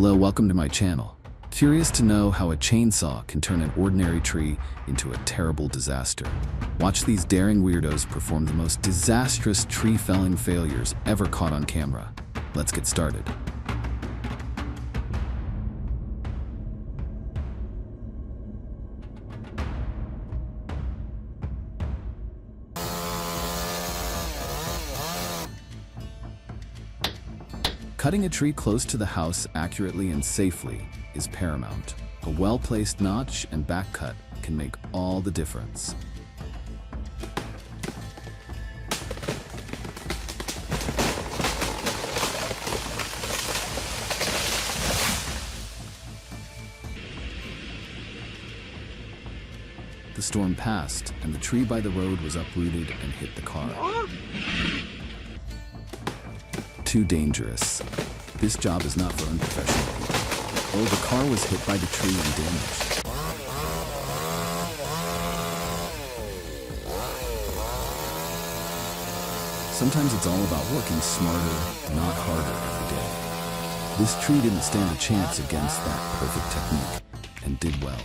Hello, welcome to my channel. Curious to know how a chainsaw can turn an ordinary tree into a terrible disaster? Watch these daring weirdos perform the most disastrous tree felling failures ever caught on camera. Let's get started. Cutting a tree close to the house accurately and safely is paramount. A well-placed notch and back cut can make all the difference. The storm passed, and the tree by the road was uprooted and hit the car. Too dangerous. This job is not for unprofessional people. Oh, the car was hit by the tree and damaged. Sometimes it's all about working smarter, not harder every day. This tree didn't stand a chance against that perfect technique, and did well.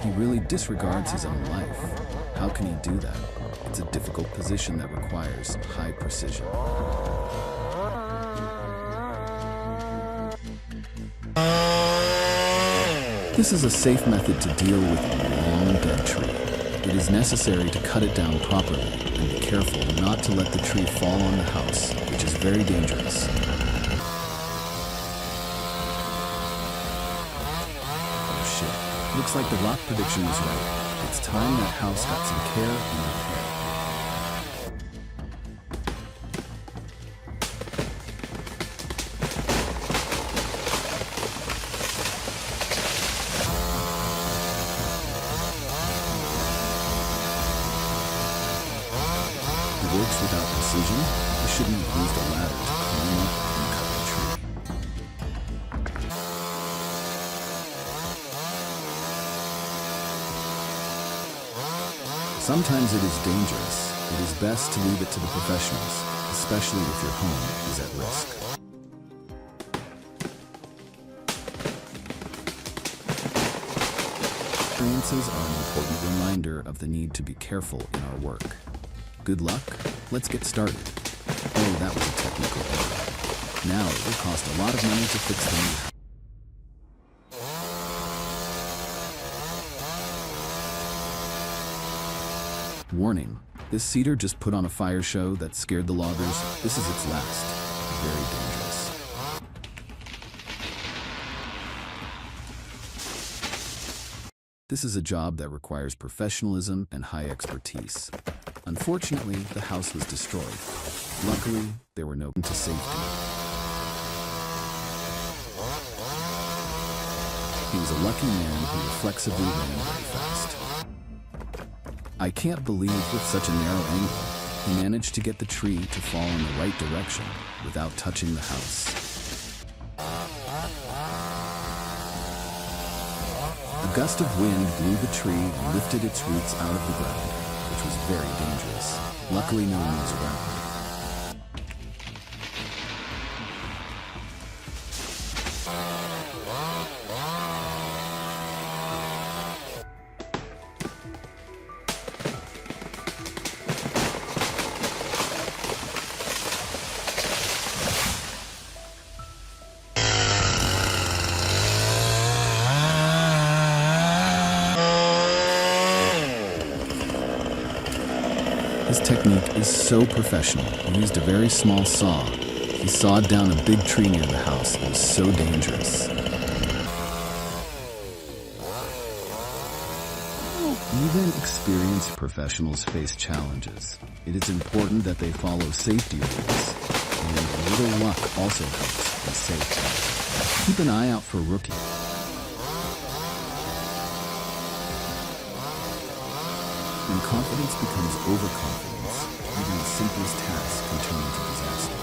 He really disregards his own life. How can he do that? It's a difficult position that requires high precision. This is a safe method to deal with a long dead tree. It is necessary to cut it down properly and be careful not to let the tree fall on the house, which is very dangerous. Looks like the rock prediction was right. It's time that house got some care and repair. It works without precision. You shouldn't have used a ladder to climb up and cut the tree. Sometimes it is dangerous. It is best to leave it to the professionals, especially if your home is at risk. Experiences are an important reminder of the need to be careful in our work. Good luck. Let's get started. Oh, that was a technical error. Now it will cost a lot of money to fix things. Warning, this cedar just put on a fire show that scared the loggers. This is its last. Very dangerous. This is a job that requires professionalism and high expertise. Unfortunately, the house was destroyed. Luckily, there were no to safety. He was a lucky man who reflexively ran very fast. I can't believe with such a narrow angle, he managed to get the tree to fall in the right direction without touching the house. A gust of wind blew the tree and lifted its roots out of the ground, which was very dangerous. Luckily, no one was around. His technique is so professional. He used a very small saw. He sawed down a big tree near the house. It was so dangerous. Even experienced professionals face challenges. It is important that they follow safety rules, and a little luck also helps be safe. Keep an eye out for rookies. When confidence becomes overconfidence, even the simplest task can turn into disaster.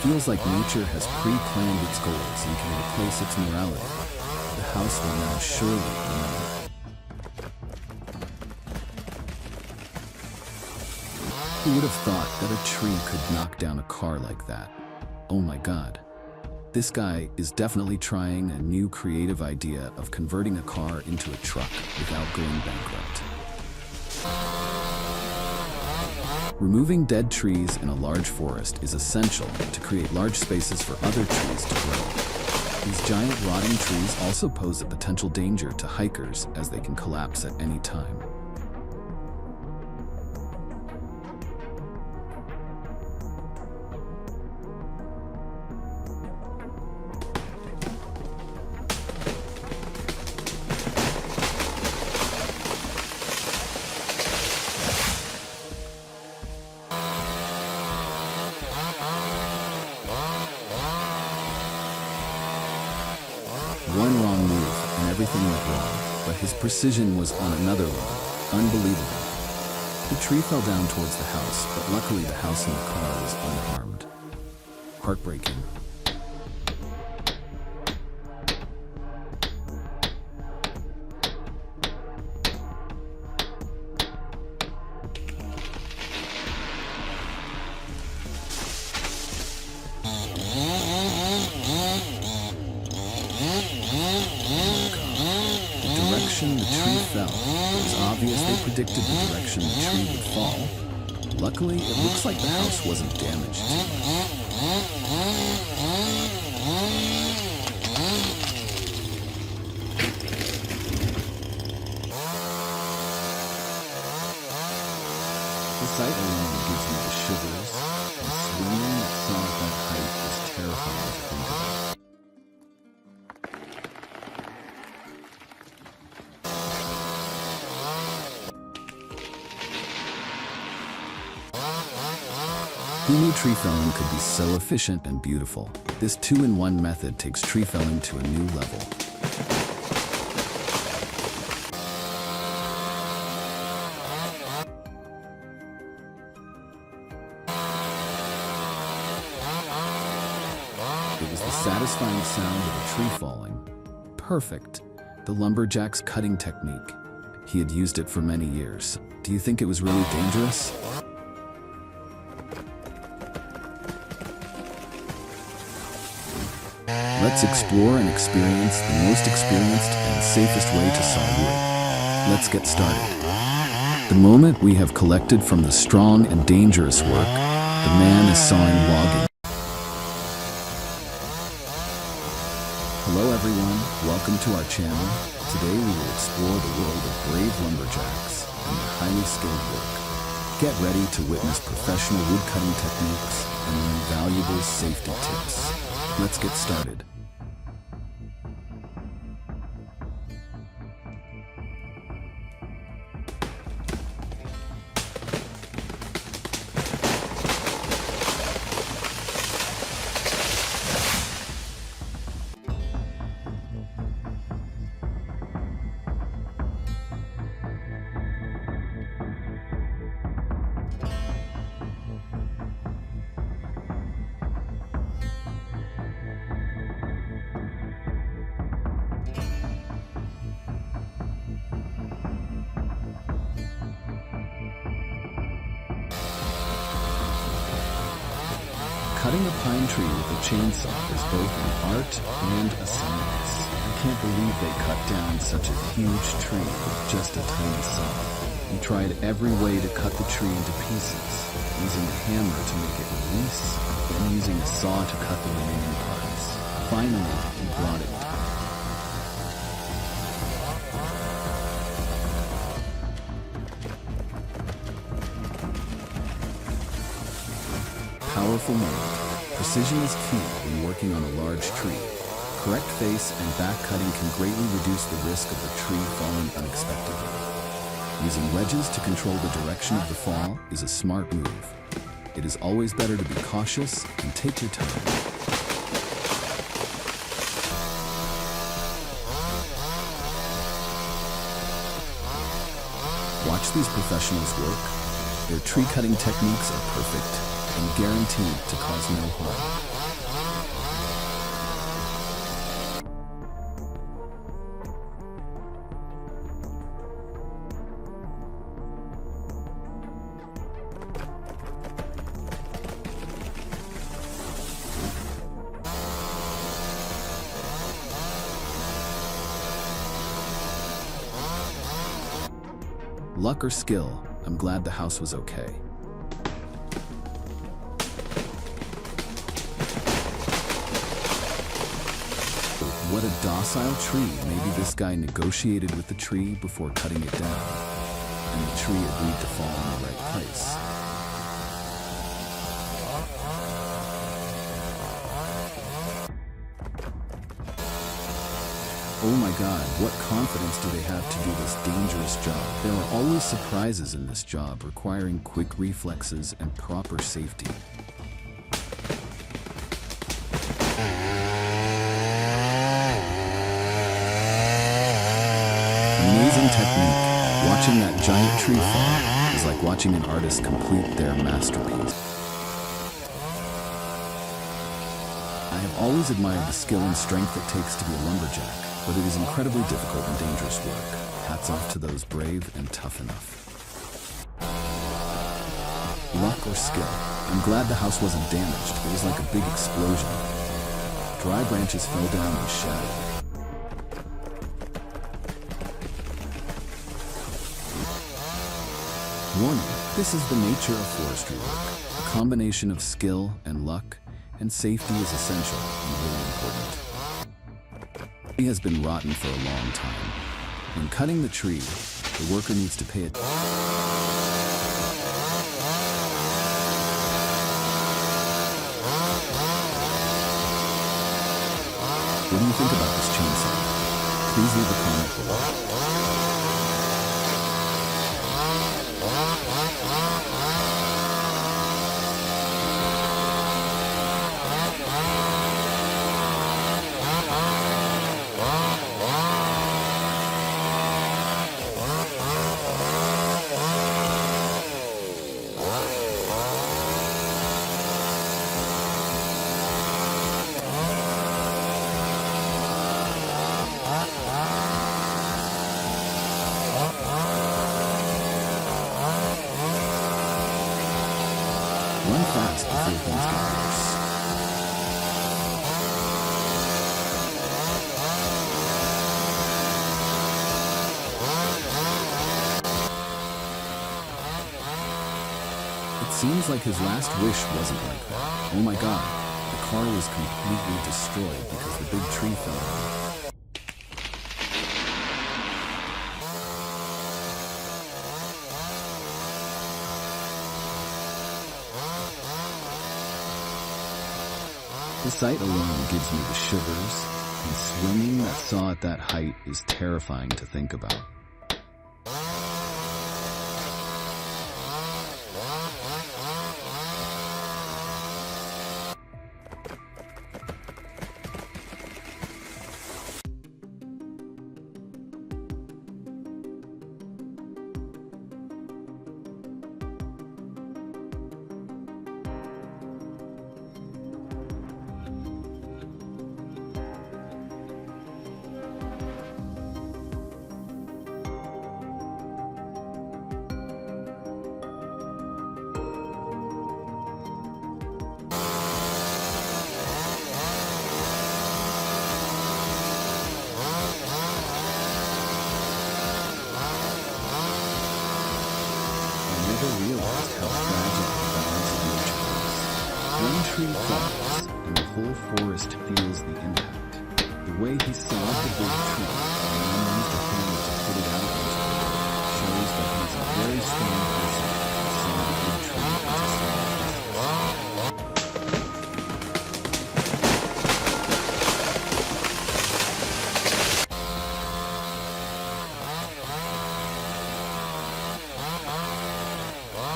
feels like nature has pre-planned its goals and can replace its morality. The house will now surely remember. Who would have thought that a tree could knock down a car like that? Oh my God. This guy is definitely trying a new creative idea of converting a car into a truck without going bankrupt. Removing dead trees in a large forest is essential to create large spaces for other trees to grow. These giant rotting trees also pose a potential danger to hikers as they can collapse at any time. One wrong move and everything went wrong, but his precision was on another level. Unbelievable. The tree fell down towards the house, but luckily the house and the car was unharmed. Heartbreaking. The tree fell. It was obvious they predicted the direction the tree would fall. Luckily, it looks like the house wasn't damaged too much. The sight alone gives me the shivers, and swinging that saw at that height is terrifying to think about. Who knew tree felling could be so efficient and beautiful? This two-in-one method takes tree felling to a new level. It was the satisfying sound of a tree falling. Perfect. The lumberjack's cutting technique. He had used it for many years. Do you think it was really dangerous? Let's explore and experience the most experienced and safest way to saw wood. Let's get started. The moment we have collected from the strong and dangerous work, the man is sawing logging. Hello everyone, welcome to our channel. Today we will explore the world of brave lumberjacks and their highly skilled work. Get ready to witness professional woodcutting techniques and learn valuable safety tips. Let's get started. Cutting a pine tree with a chainsaw is both an art and a science. I can't believe they cut down such a huge tree with just a tiny saw. He tried every way to cut the tree into pieces, using a hammer to make it release, then using a saw to cut the remaining parts. Finally, he brought it down. Powerful moment. Precision is key when working on a large tree. Correct face and back cutting can greatly reduce the risk of the tree falling unexpectedly. Using wedges to control the direction of the fall is a smart move. It is always better to be cautious and take your time. Watch these professionals work. Their tree cutting techniques are perfect and guaranteed to cause no harm. Luck or skill, I'm glad the house was okay. What a docile tree. Maybe this guy negotiated with the tree before cutting it down, and the tree agreed to fall in the right place. Oh my God, what confidence do they have to do this dangerous job? There are always surprises in this job requiring quick reflexes and proper safety. Amazing technique. Watching that giant tree fall is like watching an artist complete their masterpiece. I have always admired the skill and strength it takes to be a lumberjack, but it is incredibly difficult and dangerous work. Hats off to those brave and tough enough. Luck or skill? I'm glad the house wasn't damaged. It was like a big explosion. Dry branches fell down and shattered. Warning, this is the nature of forestry work. A combination of skill and luck, and safety is essential and really important. The tree has been rotten for a long time. When cutting the tree, the worker needs to pay attention. What do you think about this chainsaw? Please leave a comment below. Run fast before things get worse. It seems like his last wish wasn't like that. Oh my God, the car was completely destroyed because the big tree fell down. The sight alone gives me the shivers, and swinging that saw at that height is terrifying to think about. Realized how fragile the balance of nature is. One tree falls, and the whole forest feels the impact. The way he sawed the big tree and then used a hammer to put it out into the road shows that he's a very strong person who sawed a big tree into small pieces.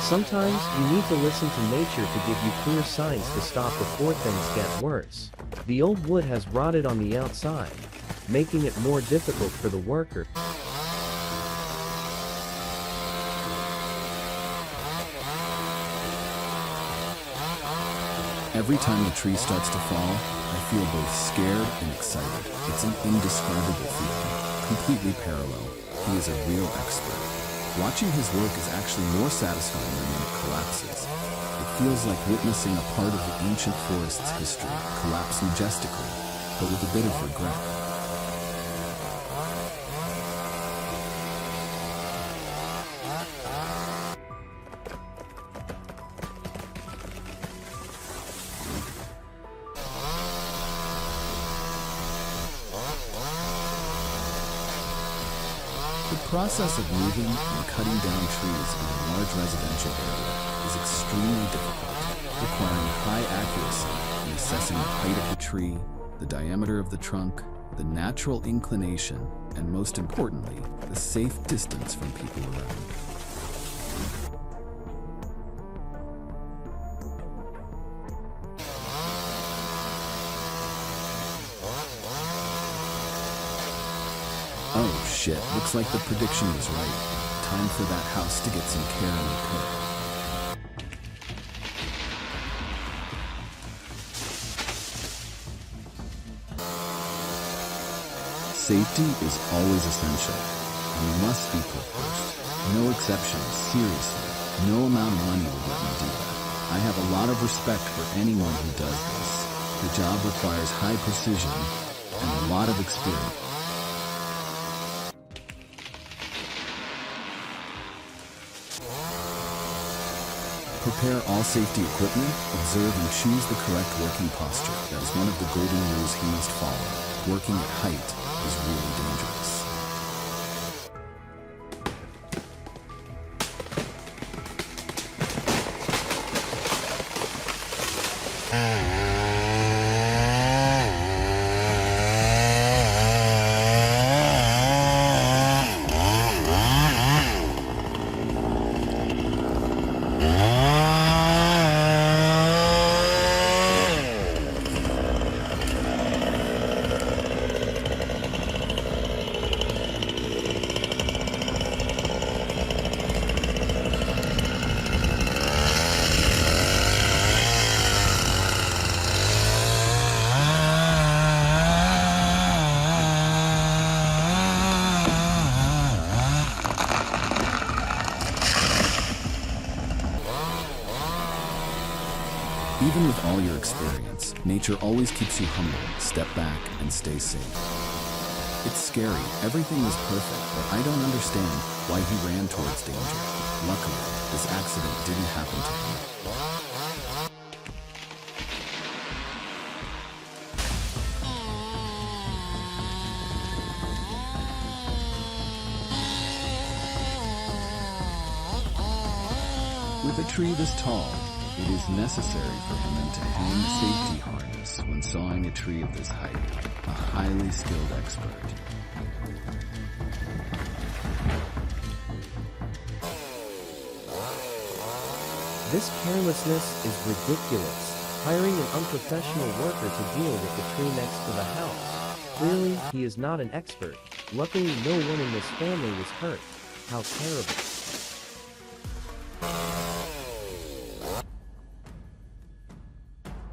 Sometimes you need to listen to nature to give you clear signs to stop before things get worse. The old wood has rotted on the outside, making it more difficult for the worker. Every time the tree starts to fall, I feel both scared and excited. It's an indescribable feeling, completely parallel. He is a real expert. Watching his work is actually more satisfying than when it collapses. It feels like witnessing a part of the ancient forest's history collapse majestically, but with a bit of regret. process of moving and cutting down trees in a large residential area is extremely difficult, requiring high accuracy in assessing the height of the tree, the diameter of the trunk, the natural inclination, and most importantly, the safe distance from people around. Oh shit, looks like the prediction was right. Time for that house to get some care and repair. Safety is always essential, and must be put first. No exceptions, seriously. No amount of money will let me do that. I have a lot of respect for anyone who does this. The job requires high precision and a lot of experience. Prepare all safety equipment, observe and choose the correct working posture. That is one of the golden rules he must follow. Working at height is really dangerous. Even with all your experience, nature always keeps you humble. Step back and stay safe. It's scary, everything is perfect, but I don't understand why he ran towards danger. Luckily, this accident didn't happen to him. With a tree this tall, it is necessary for him to hang a safety harness when sawing a tree of this height, a highly skilled expert. This carelessness is ridiculous, hiring an unprofessional worker to deal with the tree next to the house. Clearly, he is not an expert. Luckily, no one in this family was hurt. How terrible.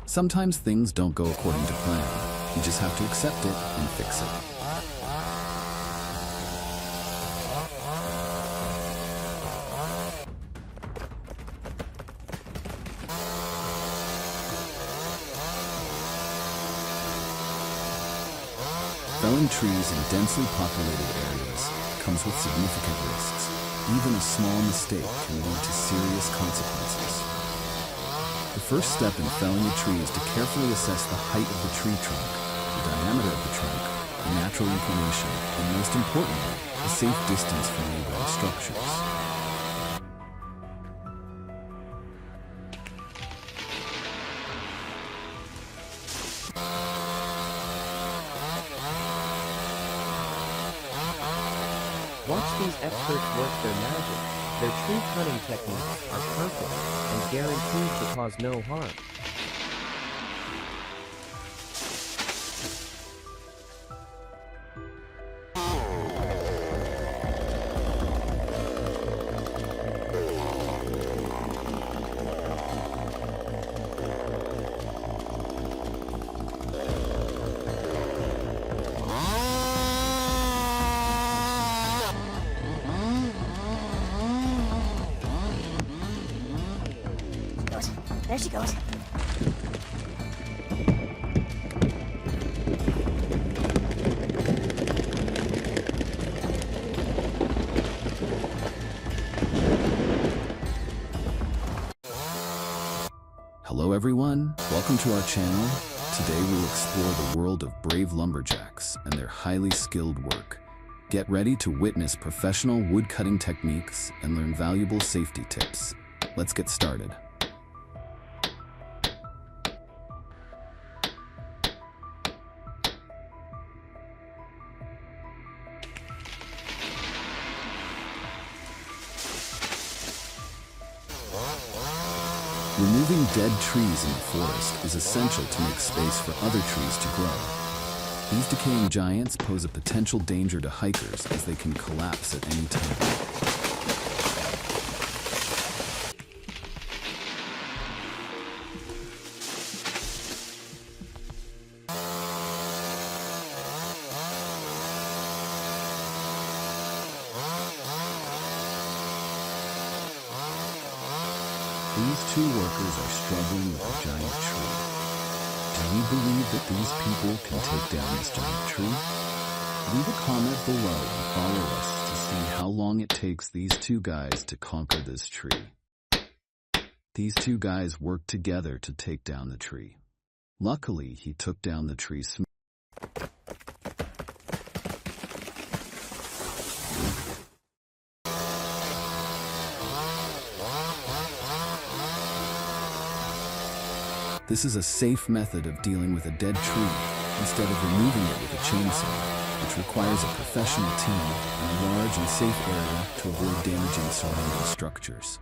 Sometimes things don't go according to plan. You just have to accept it and fix it. Felling trees in densely populated areas comes with significant risks. Even a small mistake can lead to serious consequences. The first step in felling a tree is to carefully assess the height of the tree trunk, the diameter of the trunk, the natural inclination, and most importantly, the safe distance from neighboring structures. Watch these experts work their magic. Their tree cutting techniques are perfect and guaranteed to cause no harm. There she goes. Hello everyone, welcome to our channel. Today we will explore the world of brave lumberjacks and their highly skilled work. Get ready to witness professional wood-cutting techniques and learn valuable safety tips. Let's get started. Removing dead trees in the forest is essential to make space for other trees to grow. These decaying giants pose a potential danger to hikers as they can collapse at any time. These two workers are struggling with a giant tree. Do you believe that these people can take down this giant tree? Leave a comment below and follow us to see how long it takes these two guys to conquer this tree. These two guys worked together to take down the tree. Luckily, he took down the tree smoothly. This is a safe method of dealing with a dead tree instead of removing it with a chainsaw, which requires a professional team and a large and safe area to avoid damaging surrounding structures.